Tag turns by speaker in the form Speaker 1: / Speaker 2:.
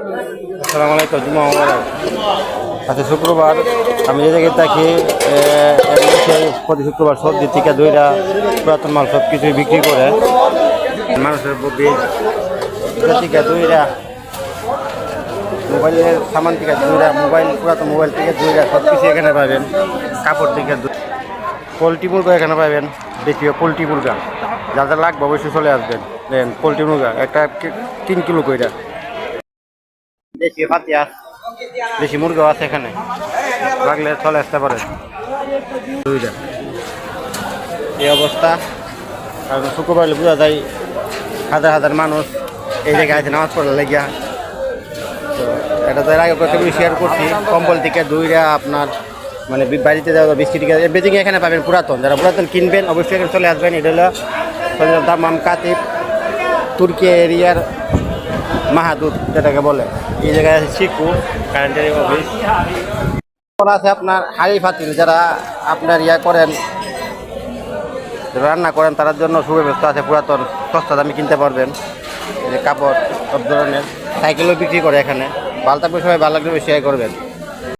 Speaker 1: আসসালামু আলাইকুম। জুমা মোবারক। আচ্ছা, শুক্রবার আমি যে জায়গায় থাকি প্রতি শুক্রবার সবজি থেকে দইটা পুরাতন মাল সব কিছুই বিক্রি করে মানুষের থেকে দইটা মোবাইলের সামান থেকে দইটা মোবাইল পুরাতন মোবাইল থেকে দইটা সব কিছু এখানে পাবেন। কাপড় থেকে পোলট্রি মুরগা এখানে পাবেন। দেখিও পোলট্রি মুরগা যা যা লাগবে অবশ্যই চলে আসবেন। দেন পোলট্রি মুরগা একটা 3 কিলো কইরা। দেশি পাতিয়া দেশি মুরগাও আছে এখানে, লাগলে চলে আসতে পারে। দুইটা এই অবস্থা। কারণ শুক্রবার বোঝা যায় হাজার হাজার মানুষ এই জায়গায় আছে নামাজ পড়লে লেগিয়া। তো এটা তো এর আগে প্রথমে শেয়ার করছি। কম্বল থেকে দইটা আপনার মানে বাড়িতে যাওয়া 20 টাকা বেজিং এখানে পাবেন। পুরাতন যারা পুরাতন কিনবেন অবশ্যই এখানে চলে আসবেন। এটা হলো দামাম কাতিব তুর্কি এরিয়ার মাহাদুর যেটাকে বলে। এই জায়গায় আছে শিকু কারেন্টের অফিস আছে। আপনার হাড়ি ফাতিল যারা আপনার করেন রান্না করেন তার জন্য সুব্যবস্থা আছে। পুরাতন সস্তা দামে কিনতে পারবেন। এই যে কাপড় সব ধরনের সাইকেলও বিক্রি করে এখানে। ভালো থাকবে সবাই, ভালো লাগবে শেয়ার করবেন।